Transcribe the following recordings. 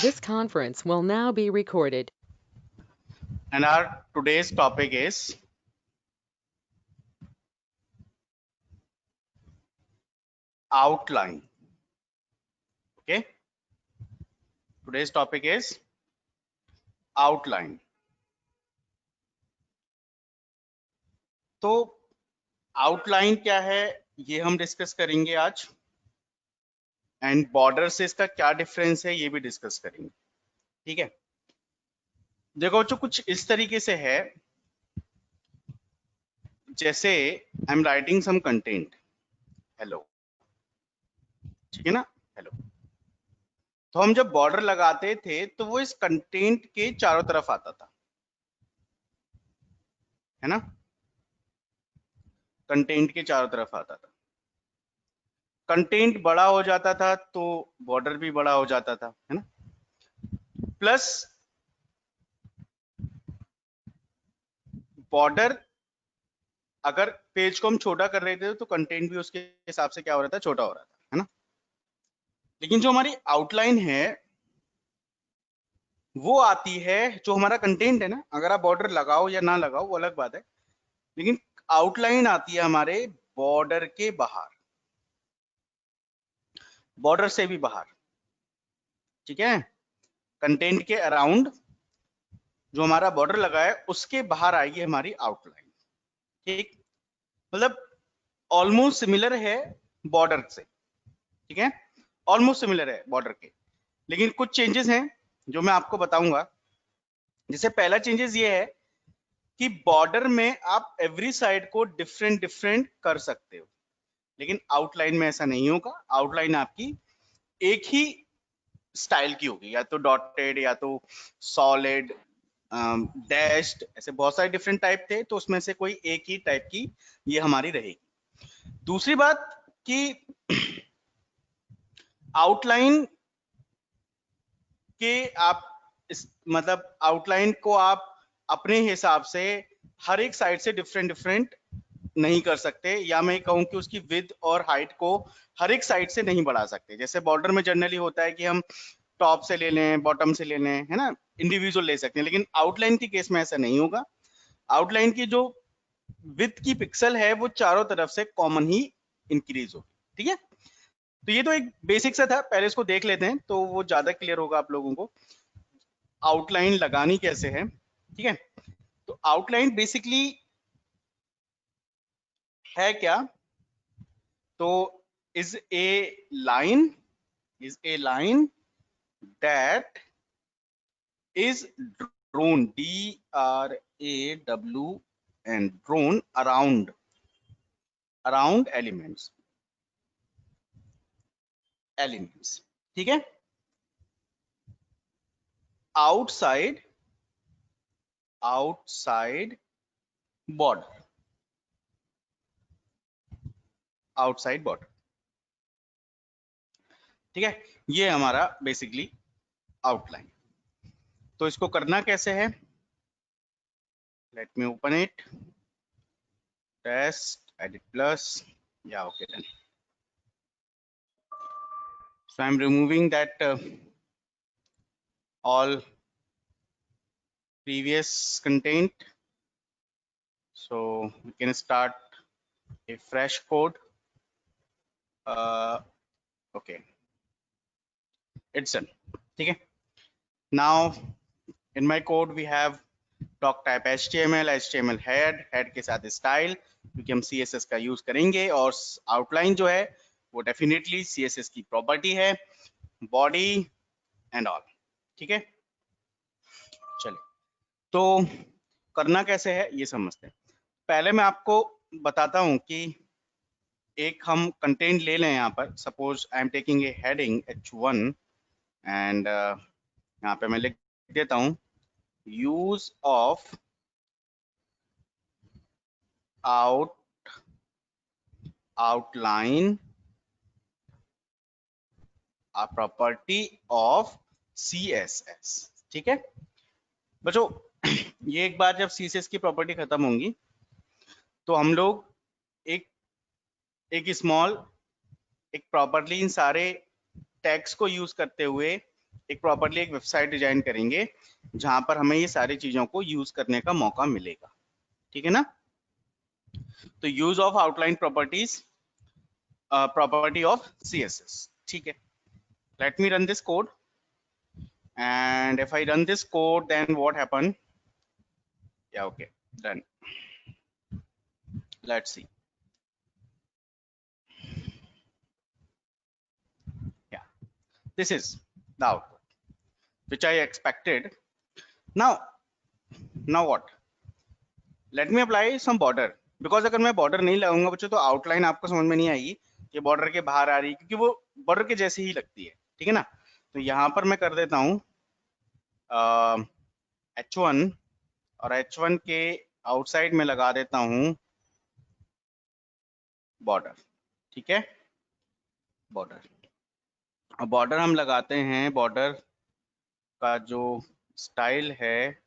This conference will now be recorded. And our today's topic is outline. Okay, today's topic is outline. तो outline क्या है ये हम discuss करेंगे आज, एंड बॉर्डर से इसका क्या डिफरेंस है ये भी डिस्कस करेंगे। ठीक है, देखो जो कुछ इस तरीके से है, जैसे I am writing some content, hello, ठीक है ना, हेलो। तो हम जब बॉर्डर लगाते थे तो वो इस कंटेंट के चारों तरफ आता था, है ना, कंटेंट के चारों तरफ आता था। कंटेंट बड़ा हो जाता था तो बॉर्डर भी बड़ा हो जाता था, है ना। प्लस बॉर्डर, अगर पेज को हम छोटा कर रहे थे तो कंटेंट भी उसके हिसाब से क्या हो रहा था, छोटा हो रहा था, है ना। लेकिन जो हमारी आउटलाइन है वो आती है, जो हमारा कंटेंट है ना, अगर आप बॉर्डर लगाओ या ना लगाओ वो अलग बात है, लेकिन आउटलाइन आती है हमारे बॉर्डर के बाहर, बॉर्डर से भी बाहर। ठीक है, कंटेंट के अराउंड जो हमारा बॉर्डर लगा है उसके बाहर आएगी हमारी आउटलाइन। ठीक, मतलब ऑलमोस्ट सिमिलर है बॉर्डर से, ठीक है, ऑलमोस्ट सिमिलर है बॉर्डर के, लेकिन कुछ चेंजेस हैं जो मैं आपको बताऊंगा। जैसे पहला चेंजेस ये है कि बॉर्डर में आप एवरी साइड को डिफरेंट डिफरेंट कर सकते हो, लेकिन आउटलाइन में ऐसा नहीं होगा। आउटलाइन आपकी एक ही स्टाइल की होगी, या तो डॉटेड या तो सॉलिड, डैश्ड, ऐसे बहुत सारे डिफरेंट टाइप थे, तो उसमें से कोई एक ही टाइप की ये हमारी रहेगी। दूसरी बात कि आउटलाइन के आप मतलब आउटलाइन को आप अपने हिसाब से हर एक साइड से डिफरेंट डिफरेंट नहीं कर सकते, या मैं कहूं कि उसकी विड्थ और हाइट को हर एक साइड से नहीं बढ़ा सकते। जैसे बॉर्डर में जनरली होता है कि हम टॉप से ले लें, बॉटम से ले लें, है ना, इंडिविजुअल ले सकते हैं, लेकिन आउटलाइन के केस में ऐसा नहीं होगा। आउटलाइन की जो विड्थ की पिक्सल है वो चारों तरफ से कॉमन ही इंक्रीज होगी। ठीक है, तो ये तो एक बेसिक सा था, पहले इसको देख लेते हैं तो वो ज्यादा क्लियर होगा आप लोगों को आउटलाइन लगानी कैसे है। ठीक है, तो आउटलाइन बेसिकली है क्या, तो is a line that is drawn, DRAWN, drawn around elements। ठीक है, outside border, outside border। ठीक है, ये हमारा बेसिकली आउटलाइन। तो इसको करना कैसे है, let me open it, test edit plus, या okay done. So I'm removing that all previous content, so we can start a fresh code. Okay, it's done। ठीक है, now in my code we have doc type HTML head के साथ style, क्योंकि हम CSS का use करेंगे, और outline जो है वो डेफिनेटली CSS की प्रॉपर्टी है, बॉडी एंड ऑल। ठीक है, चलिए तो करना कैसे है ये समझते हैं। पहले मैं आपको बताता हूं कि एक हम कंटेंट ले लें, यहाँ पर suppose I am taking a heading H1, and यहाँ पे मैं लिख देता हूं use of outline a property of CSS। ठीक है बच्चों, ये एक बार जब CSS की प्रॉपर्टी खत्म होंगी तो हम लोग एक स्मॉल, एक प्रॉपर्ली इन सारे टैग्स को यूज करते हुए एक प्रॉपरली एक वेबसाइट डिजाइन करेंगे जहां पर हमें ये सारी चीजों को यूज करने का मौका मिलेगा, ठीक है ना। तो use of outline properties, property of CSS, ठीक है। Let me run this code and if I run this code then what happen? Yeah, okay, done. Let's see. Yeah, this is the output which I expected. Now what? Let me apply some border, because अगर मैं border नहीं लगाऊंगा बच्चों तो outline आपको समझ में नहीं आएगी कि border के बाहर आ रही है, क्योंकि वो border के जैसी ही लगती है, ठीक है ना। तो यहाँ पर मैं कर देता हूँ H1 और H1 के आउटसाइड में लगा देता हूँ बॉर्डर, ठीक है। बॉर्डर, और बॉर्डर हम लगाते हैं, बॉर्डर का जो स्टाइल है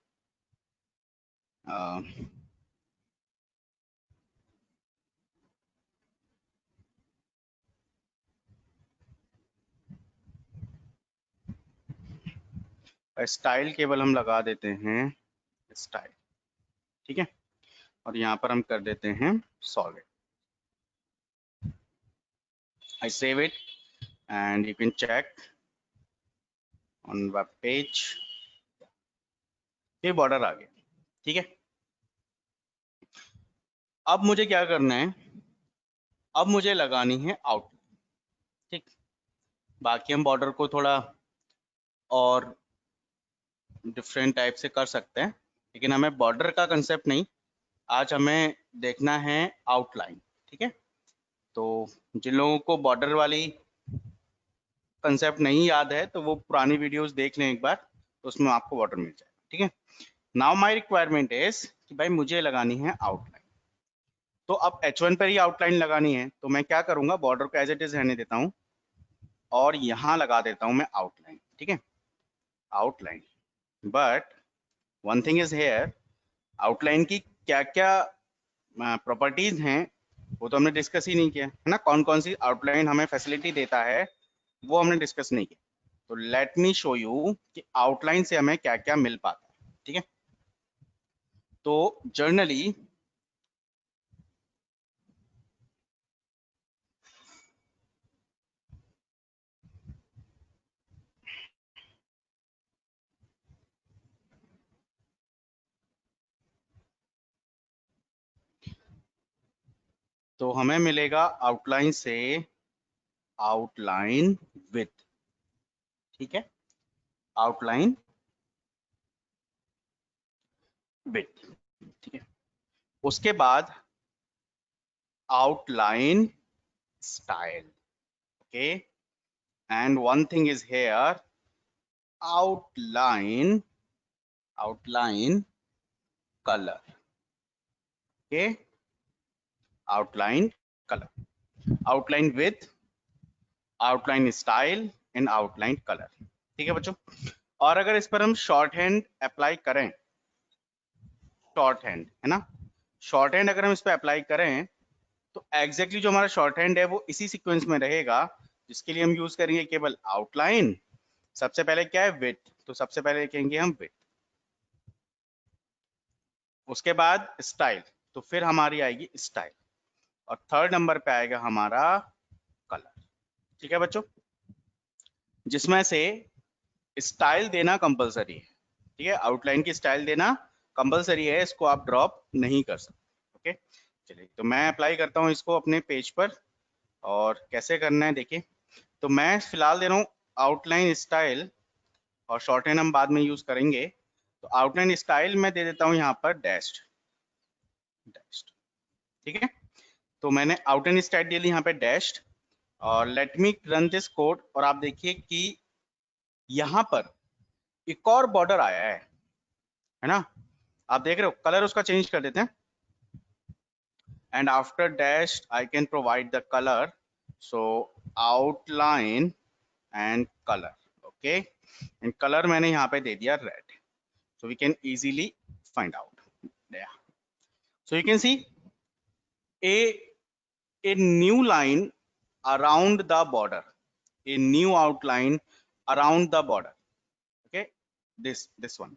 स्टाइल केवल हम लगा देते हैं स्टाइल, ठीक है। और यहाँ पर हम कर देते हैं solid. I save it and you can check on web page। ये बॉर्डर आ गया, ठीक है। अब मुझे क्या करना है, अब मुझे लगानी है आउटलाइन, ठीक। बाकी हम बॉर्डर को थोड़ा और डिफरेंट टाइप से कर सकते हैं, लेकिन हमें बॉर्डर का कंसेप्ट नहीं, आज हमें देखना है आउटलाइन, ठीक है। तो जिन लोगों को बॉर्डर वाली कंसेप्ट नहीं याद है तो वो पुरानी वीडियोस देख लें एक बार, तो उसमें आपको बॉर्डर मिल जाएगा, ठीक है। नाउ माय रिक्वायरमेंट इज कि भाई मुझे लगानी है आउटलाइन। तो अब H1 पर ही आउटलाइन लगानी है, तो मैं क्या करूंगा, बॉर्डर को एज इट इज रहने देता हूं और यहां लगा देता हूं मैं आउटलाइन, ठीक है। Outline, but one thing is here, outline की क्या क्या प्रॉपर्टीज हैं वो तो हमने डिस्कस ही नहीं किया है ना। कौन कौन सी आउटलाइन हमें फैसिलिटी देता है वो हमने डिस्कस नहीं किया। तो लेट मी शो यू कि आउटलाइन से हमें क्या क्या मिल पाता है, ठीक है। तो जर्नली तो हमें मिलेगा आउटलाइन से आउटलाइन विथ, ठीक है। आउटलाइन विथ, ठीक है। उसके बाद outline style, okay. And one thing is here, outline colour, okay. Outline colour, outline with, outline style and outline colour, ठीक है बच्चों। और अगर इस पर हम शॉर्ट हैंड अप्लाई करें, शॉर्ट हैंड है ना, शॉर्ट हैंड अगर हम इस पर अप्लाई करें तो एग्जैक्टली जो हमारा शॉर्ट हैंड है वो इसी सीक्वेंस में रहेगा, जिसके लिए हम यूज करेंगे केवल आउटलाइन। सबसे पहले क्या है, विथ, तो सबसे पहले लिखेंगे हम विथ। उसके बाद स्टाइल, तो फिर हमारी आएगी स्टाइल, और थर्ड नंबर पे आएगा हमारा कलर, ठीक है बच्चों। जिसमें से स्टाइल देना कंपलसरी है, ठीक है। आउटलाइन की स्टाइल देना कंपलसरी है, इसको आप ड्रॉप नहीं कर सकते, ओके। चलिए, तो मैं अप्लाई करता हूँ इसको अपने पेज पर, और कैसे करना है देखिए। तो मैं फिलहाल दे रहा हूँ आउटलाइन स्टाइल, और शॉर्ट हैंड हम बाद में यूज करेंगे। तो आउटलाइन स्टाइल मैं दे देता हूँ यहाँ पर डैश्ड, ठीक है। तो मैंने आउटलाइन स्टाइल दे ली यहाँ पे डैश्ड, और let me run this code, और आप देखिए कि यहाँ पर एक और बॉर्डर आया है ना। आप देख रहे हो, कलर उसका चेंज कर देते हैं, and after dash I can provide the colour, so outline and colour, okay. And colour मैंने यहाँ पे दे दिया red, so we can easily find out there. So you can see a new line around the border, a new outline around the border. Okay, this one,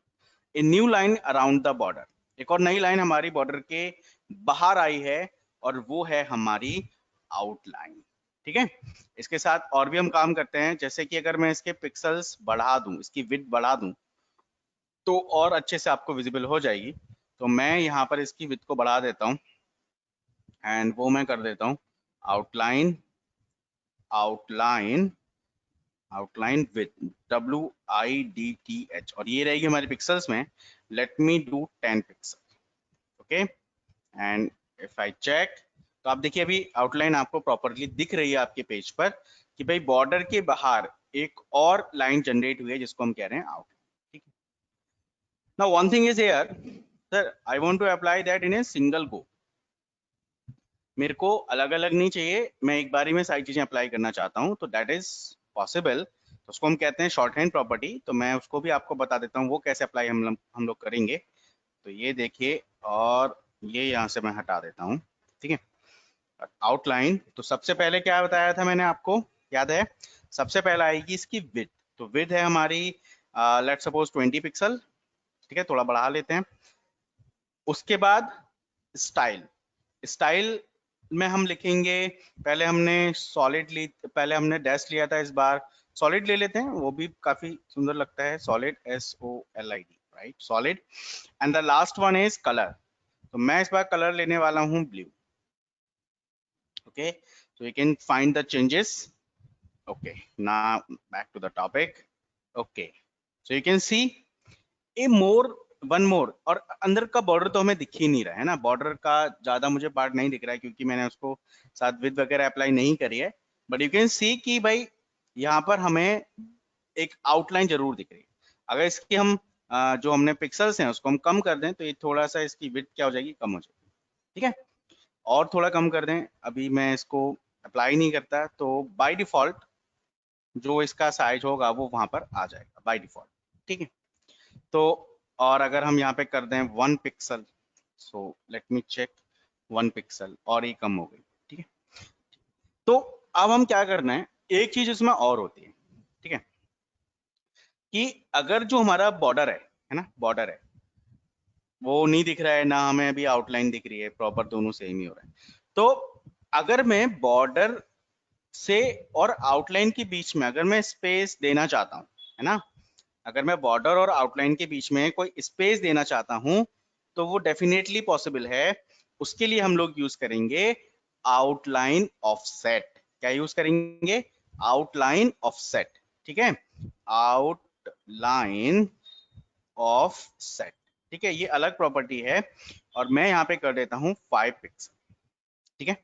a new line around the border. एक और नई line हमारी border के बाहर आई है और वो है हमारी आउटलाइन। ठीक है, इसके साथ और भी हम काम करते हैं, जैसे कि अगर मैं इसके पिक्सल्स बढ़ा दूं, इसकी विड्थ बढ़ा दूं, तो और अच्छे से आपको विजिबल हो जाएगी। तो मैं यहाँ पर इसकी विड्थ को बढ़ा देता हूँ एंड वो मैं कर देता हूँ outline, outline, outline with WIDTH, और ये रहेगी हमारे पिक्सल्स में। Let me do 10 pixel. Okay, and if I check, तो आप देखिए अभी आउटलाइन आपको प्रॉपरली दिख रही है आपके पेज पर कि भाई बॉर्डर के बाहर एक और लाइन जनरेट हुई है जिसको हम कह रहे हैं आउटलाइन। ठीक है, now one thing is here sir, I want to apply that in a single go. मेरे को अलग अलग नहीं चाहिए, मैं एक बारी में सारी चीजें अप्लाई करना चाहता हूं, तो दैट इज पॉसिबल। तो उसको हम कहते हैं शॉर्ट हैंड प्रॉपर्टी। तो मैं उसको भी आपको बता देता हूँ वो कैसे अप्लाई हम लोग करेंगे। तो ये देखिए, और ये यहाँ से मैं हटा देता हूँ। ठीक है, आउटलाइन, तो सबसे पहले क्या बताया था मैंने आपको, याद है? सबसे पहले आएगी इसकी विड्थ। तो विड्थ है हमारी लेट्स सपोज 20 पिक्सल। ठीक है, थोड़ा बढ़ा लेते हैं। उसके बाद स्टाइल, स्टाइल में हम लिखेंगे, पहले हमने सॉलिड ली, पहले हमने डैश लिया था, इस बार सॉलिड ले लेते हैं, वो भी काफी सुंदर लगता है, solid, SOLID, right, solid. And the last one is colour. तो मैं इस बार कलर लेने वाला हूं blue. Okay, so you can find the changes. Okay, now back to the topic. Okay, so you can see a more, one more, और अंदर का border तो हमें दिख ही नहीं रहा है ना, बॉर्डर का ज्यादा मुझे पार्ट नहीं दिख रहा है क्योंकि मैंने उसको साथ विद वगैरह अप्लाई नहीं करी है। बट यू कैन सी कि भाई यहाँ पर हमें एक आउटलाइन जरूर दिख रही है। अगर इसकी हम जो हमने पिक्सल्स हैं उसको हम कम कर दें तो ये थोड़ा सा इसकी विड्थ क्या हो जाएगी, कम हो जाएगी। ठीक है, और थोड़ा कम कर दें, अभी मैं इसको अप्लाई नहीं करता, तो बाय डिफॉल्ट जो इसका साइज होगा वो वहां पर आ जाएगा बाय डिफॉल्ट। ठीक है, तो और अगर हम यहाँ पे कर दें 1 pixel, so let me check, 1 pixel, और ये कम हो गई। ठीक है, तो अब हम क्या करना है, एक चीज इसमें और होती है। ठीक है, कि अगर जो हमारा बॉर्डर है ना, बॉर्डर है वो नहीं दिख रहा है ना, हमें अभी आउटलाइन दिख रही है, प्रॉपर दोनों सेम ही हो रहा है। तो अगर मैं बॉर्डर से और आउटलाइन के बीच में अगर मैं स्पेस देना चाहता हूँ, है ना, अगर मैं बॉर्डर और आउटलाइन के बीच में कोई स्पेस देना चाहता हूं, तो वो डेफिनेटली पॉसिबल है। उसके लिए हम लोग यूज करेंगे आउटलाइन ऑफसेट। क्या यूज करेंगे? Outline offset. ठीक है, आउटलाइन ऑफसेट। ठीक है, ये अलग प्रॉपर्टी है, और मैं यहाँ पे कर देता हूँ 5 पिक्सल। ठीक है,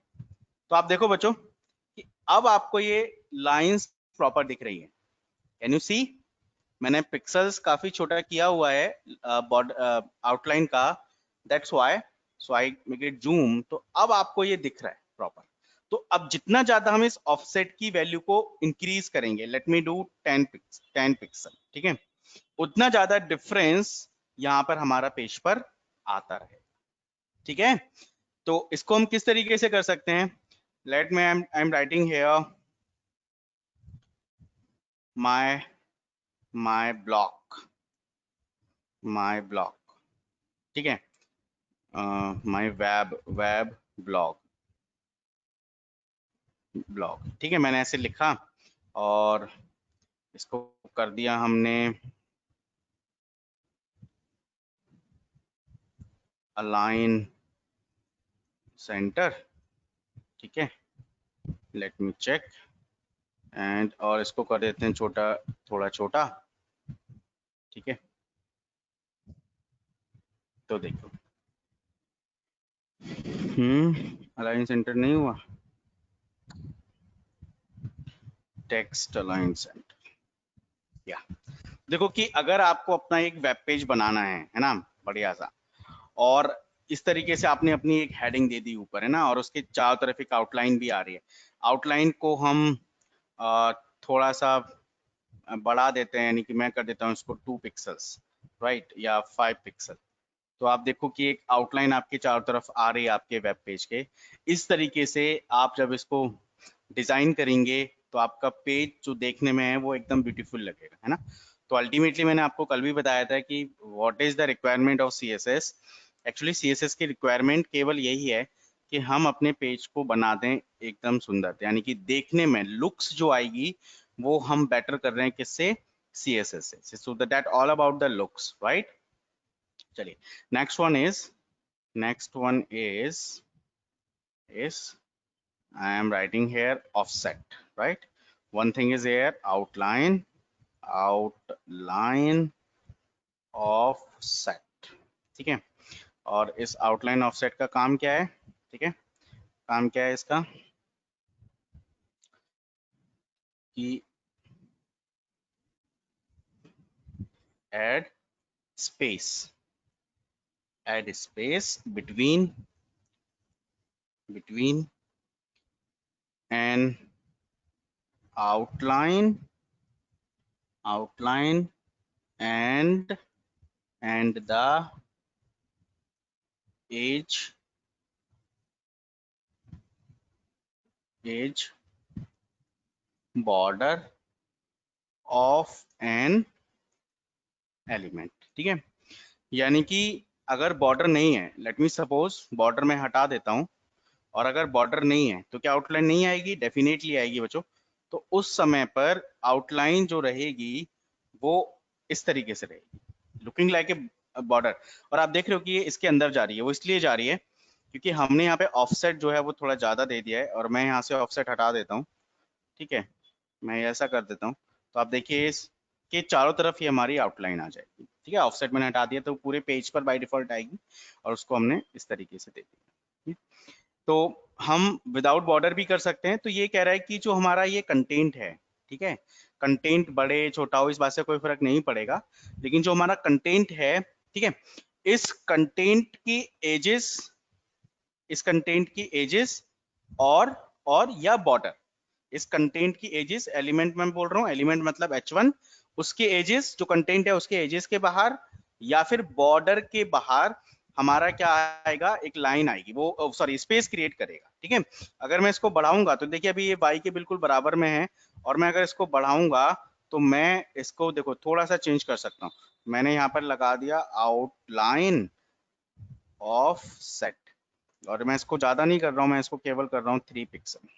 तो आप देखो बच्चों कि अब आपको ये लाइंस प्रॉपर दिख रही है। कैन यू सी, मैंने पिक्सल्स काफी छोटा किया हुआ है आउटलाइन का, that's why, so I make it zoom, तो अब आपको ये दिख रहा है प्रॉपर। तो अब जितना ज्यादा हम इस ऑफसेट की वैल्यू को इंक्रीज करेंगे, लेट मी डू 10 पिक्सल, ठीक है, उतना ज्यादा डिफरेंस यहाँ पर हमारा पेज पर आता रहे। ठीक है, तो इसको हम किस तरीके से कर सकते हैं, let me I am writing here my block. ठीक है, माय वेब ब्लॉग, ठीक है, मैंने ऐसे लिखा और इसको कर दिया हमने अलाइन सेंटर। ठीक है, लेट मी चेक, एंड और इसको कर देते हैं छोटा, थोड़ा छोटा। ठीक है, तो देखो, अलाइन सेंटर नहीं हुआ, टेक्स्ट अलाइन सेंटर। या देखो कि अगर आपको अपना एक वेब पेज बनाना है ना, बढ़िया सा, और इस तरीके से आपने अपनी एक हेडिंग दे दी ऊपर, है ना, और उसके चारों तरफ एक आउटलाइन भी आ रही है। आउटलाइन को हम थोड़ा सा बढ़ा देते हैं, यानी कि मैं कर देता हूँ इसको 2 पिक्सल्स, राइट, या 5 पिक्सल। तो आप देखो कि एक आउटलाइन आपके चारों तरफ आ रही है आपके वेब पेज के। इस तरीके से आप जब इसको डिजाइन करेंगे तो आपका पेज जो देखने में है वो एकदम ब्यूटीफुल लगेगा, है ना। तो अल्टीमेटली मैंने आपको कल भी बताया था कि what is the requirement of CSS. Actually CSS की रिक्वायरमेंट केवल यही है कि हम अपने पेज को बना दें एकदम सुंदर, यानी कि देखने में लुक्स जो आएगी वो हम बेटर कर रहे हैं किससे, सीएसएस से। So that all about the looks, right. चलिए next one is I am writing here offset, right? One thing is here outline offset, ठीक है। और इस आउटलाइन ऑफसेट का काम क्या है, ठीक है, काम क्या है इसका कि add space between an outline and the edge border of an element, ठीक है। यानी कि अगर बॉर्डर नहीं है, लेट मी सपोज बॉर्डर मैं हटा देता हूं, और अगर बॉर्डर नहीं है तो क्या आउटलाइन नहीं आएगी, डेफिनेटली आएगी बच्चों। तो उस समय पर आउटलाइन जो रहेगी वो इस तरीके से रहेगी, लुकिंग लाइक ए बॉर्डर। और आप देख रहे हो कि ये इसके अंदर जा रही है, वो इसलिए जा रही है क्योंकि हमने यहाँ पे ऑफसेट जो है वो थोड़ा ज्यादा दे दिया है, और मैं यहाँ से ऑफसेट हटा देता हूँ, ठीक है, मैं ऐसा कर देता हूँ। तो आप देखिए इसके चारों तरफ ही हमारी आउटलाइन आ जाएगी, ठीक है। ऑफसेट मैंने हटा दिया तो पूरे पेज पर बाय डिफॉल्ट आएगी, और उसको हमने इस तरीके से दे दिया। तो हम विदाउट बॉर्डर भी कर सकते हैं। तो ये कह रहा है कि जो हमारा ये कंटेंट है, ठीक है, कंटेंट बड़े छोटा हो इस बात से कोई फर्क नहीं पड़ेगा, लेकिन जो हमारा कंटेंट है, ठीक है, इस कंटेंट की एजेस और या बॉर्डर, इस कंटेंट की एजेस, एलिमेंट में बोल रहा हूँ, एलिमेंट मतलब H1, उसके एजेस, जो कंटेंट है उसके एजेस के बाहर या फिर बॉर्डर के बाहर हमारा क्या आएगा, एक लाइन आएगी, वो सॉरी स्पेस क्रिएट करेगा, ठीक है। अगर मैं इसको बढ़ाऊंगा तो देखिए अभी ये y के बिल्कुल बराबर में है, और मैं अगर इसको बढ़ाऊंगा तो मैं इसको देखो थोड़ा सा चेंज कर सकता हूँ। मैंने यहाँ पर लगा दिया आउटलाइन ऑफसेट, और मैं इसको ज्यादा नहीं कर रहा हूँ, मैं इसको केवल कर रहा हूँ 3 pixel.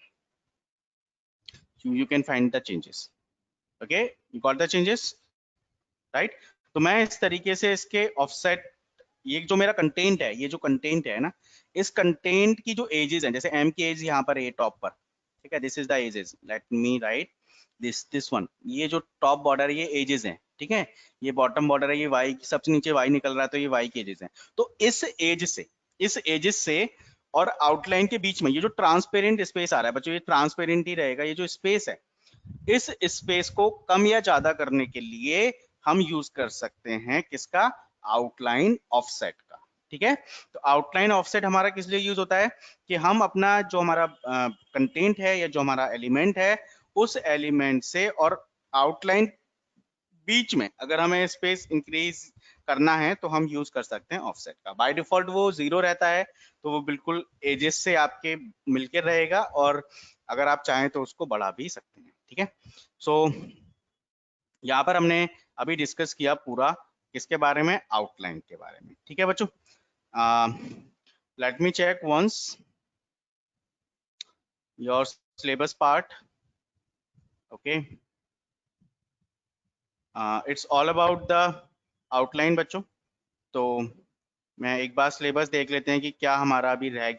you can find the changes, okay, you got the changes, right? तो मैं इस तरीके से इसके ऑफसेट, ये जो मेरा कंटेंट है, ये जो कंटेंट है ना, इस कंटेंट की जो एजेस हैं, जैसे m की एज यहाँ पर है टॉप पर, ठीक है, this is the edges, let me write this one, ये जो टॉप बॉर्डर ये एजेस हैं, ठीक है, ये बॉटम बॉर्डर है, ये y सबसे नीचे y निकल रहा है, तो ये y की एजेस हैं। तो इस एजेस से और आउटलाइन के बीच में ये जो ट्रांसपेरेंट स्पेस आ रहा है बच्चों, ये ट्रांसपेरेंट ही रहेगा, ये जो स्पेस है, इस स्पेस को कम या ज्यादा करने के लिए हम यूज कर सकते हैं किसका, आउटलाइन ऑफसेट का, ठीक है। तो आउटलाइन ऑफसेट हमारा किस लिए यूज होता है कि हम अपना जो हमारा कंटेंट है या जो हमारा एलिमेंट है, उस एलिमेंट से और आउटलाइन बीच में अगर हमें स्पेस इंक्रीज करना है तो हम यूज कर सकते हैं ऑफसेट का। बाय डिफॉल्ट वो 0 रहता है, तो वो बिल्कुल एजेस से आपके मिलकर रहेगा, और अगर आप चाहें तो उसको बढ़ा भी सकते हैं, ठीक है। सो यहाँ पर हमने अभी डिस्कस किया पूरा किसके बारे में, आउटलाइन के बारे में, ठीक है बच्चों। Let me check once your syllabus part, okay, it's all about the outline बच्चों। तो मैं एक बार सिलेबस देख लेते हैं कि क्या हमारा अभी रह गया।